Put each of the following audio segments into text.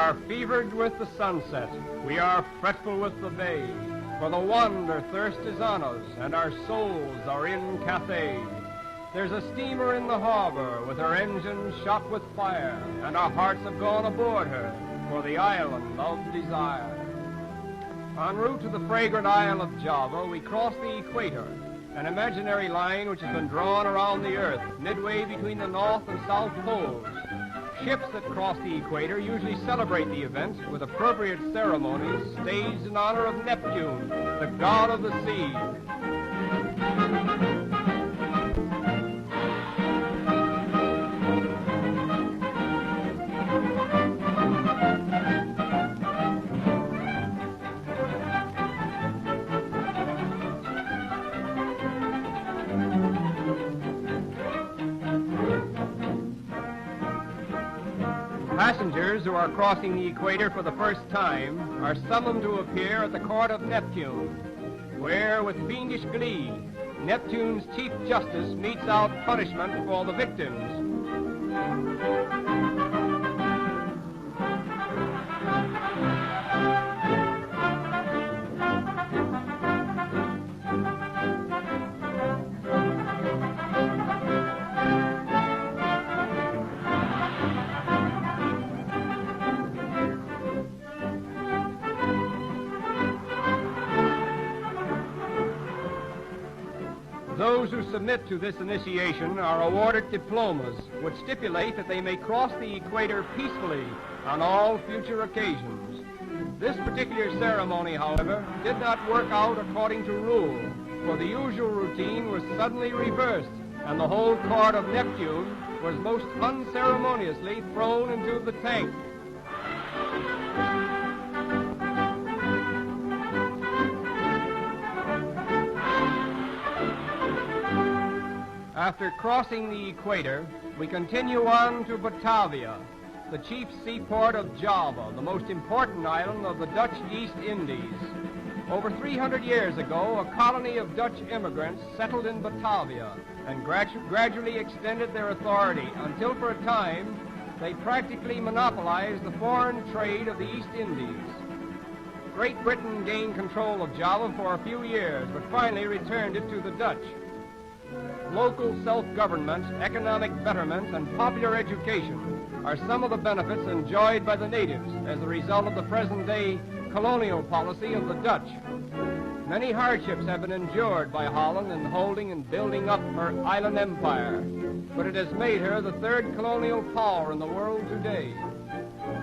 are fevered with the sunset, we are fretful with the bay, for the wander thirst is on us, and our souls are in Cathay. There's a steamer in the harbor with her engines shot with fire, and our hearts have gone aboard her for the island of desire. En route to the fragrant isle of Java, we cross the equator, an imaginary line which has been drawn around the earth, midway between the north and south poles. Ships that cross the equator usually celebrate the event with appropriate ceremonies staged in honor of Neptune, the god of the sea. Passengers who are crossing the equator for the first time are summoned to appear at the court of Neptune, where, with fiendish glee, Neptune's chief justice metes out punishment for the victims. Those who submit to this initiation are awarded diplomas, which stipulate that they may cross the equator peacefully on all future occasions. This particular ceremony, however, did not work out according to rule, for the usual routine was suddenly reversed, and the whole court of Neptune was most unceremoniously thrown into the tank. After crossing the equator, we continue on to Batavia, the chief seaport of Java, the most important island of the Dutch East Indies. Over 300 years ago, a colony of Dutch immigrants settled in Batavia and gradually extended their authority until for a time they practically monopolized the foreign trade of the East Indies. Great Britain gained control of Java for a few years, but finally returned it to the Dutch. Local self-government, economic betterment, and popular education are some of the benefits enjoyed by the natives as a result of the present-day colonial policy of the Dutch. Many hardships have been endured by Holland in holding and building up her island empire, but it has made her the third colonial power in the world today.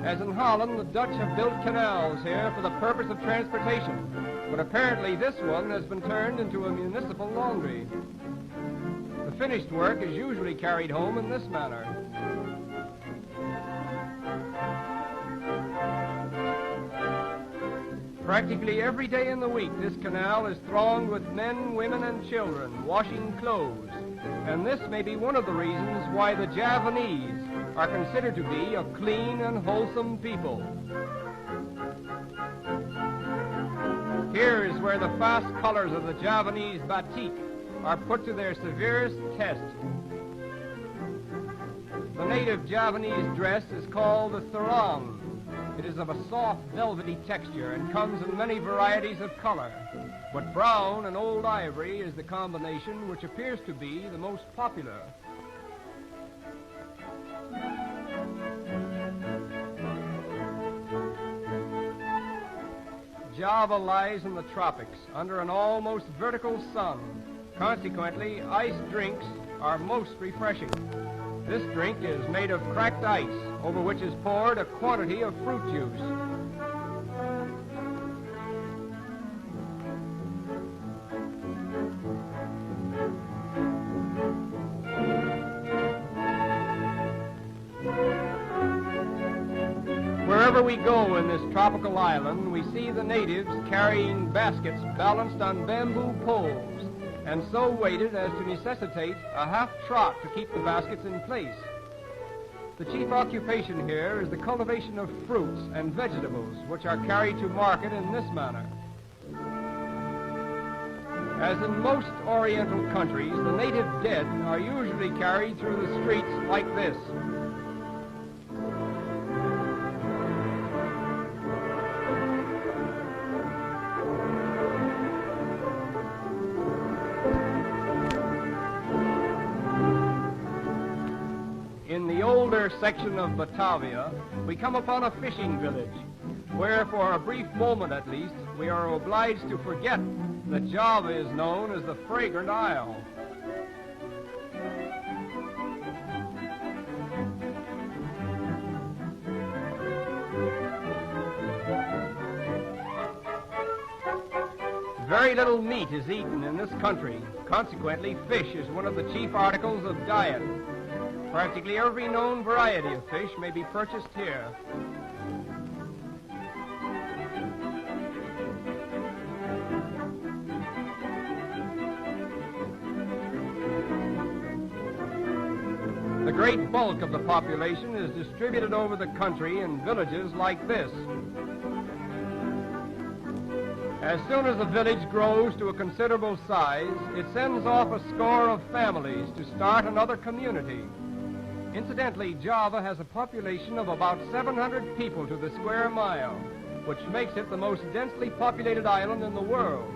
As in Holland, the Dutch have built canals here for the purpose of transportation, but apparently this one has been turned into a municipal laundry. The finished work is usually carried home in this manner. Practically every day in the week, this canal is thronged with men, women, and children washing clothes. And this may be one of the reasons why the Javanese are considered to be a clean and wholesome people. Here is where the fast colors of the Javanese batik are put to their severest test. The native Javanese dress is called a sarong. It is of a soft, velvety texture and comes in many varieties of color, but brown and old ivory is the combination which appears to be the most popular. Java lies in the tropics under an almost vertical sun. Consequently, iced drinks are most refreshing. This drink is made of cracked ice, over which is poured a quantity of fruit juice. Wherever we go in this tropical island, we see the natives carrying baskets balanced on bamboo poles, and so weighted as to necessitate a half trot to keep the baskets in place. The chief occupation here is the cultivation of fruits and vegetables, which are carried to market in this manner. As in most Oriental countries, the native dead are usually carried through the streets like this. older section of Batavia, we come upon a fishing village, where for a brief moment at least, we are obliged to forget that Java is known as the Fragrant Isle. Very little meat is eaten in this country. Consequently, fish is one of the chief articles of diet. Practically every known variety of fish may be purchased here. The great bulk of the population is distributed over the country in villages like this. As soon as a village grows to a considerable size, it sends off a score of families to start another community. Incidentally, Java has a population of about 700 people to the square mile, which makes it the most densely populated island in the world.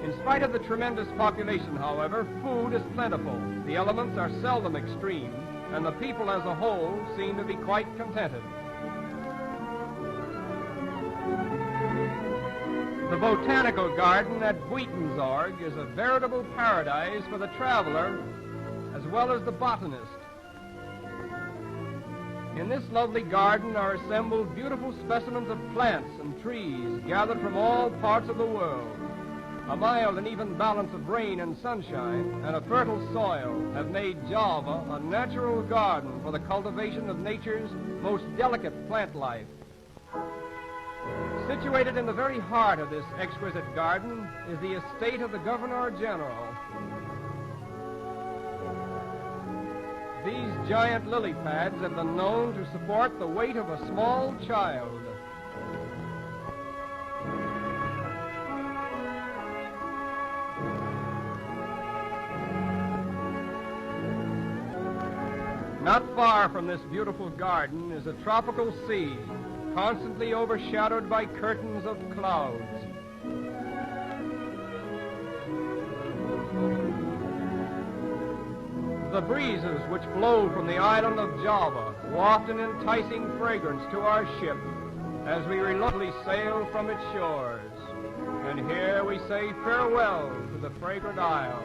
In spite of the tremendous population, however, food is plentiful, the elements are seldom extreme, and the people as a whole seem to be quite contented. The Botanical Garden at Buitenzorg is a veritable paradise for the traveler as well as the botanist. In this lovely garden are assembled beautiful specimens of plants and trees gathered from all parts of the world. A mild and even balance of rain and sunshine and a fertile soil have made Java a natural garden for the cultivation of nature's most delicate plant life. Situated in the very heart of this exquisite garden is the estate of the Governor-General. These giant lily pads have been known to support the weight of a small child. Not far from this beautiful garden is a tropical sea, constantly overshadowed by curtains of clouds. The breezes which blow from the island of Java waft an enticing fragrance to our ship as we reluctantly sail from its shores. And here we say farewell to the fragrant isle.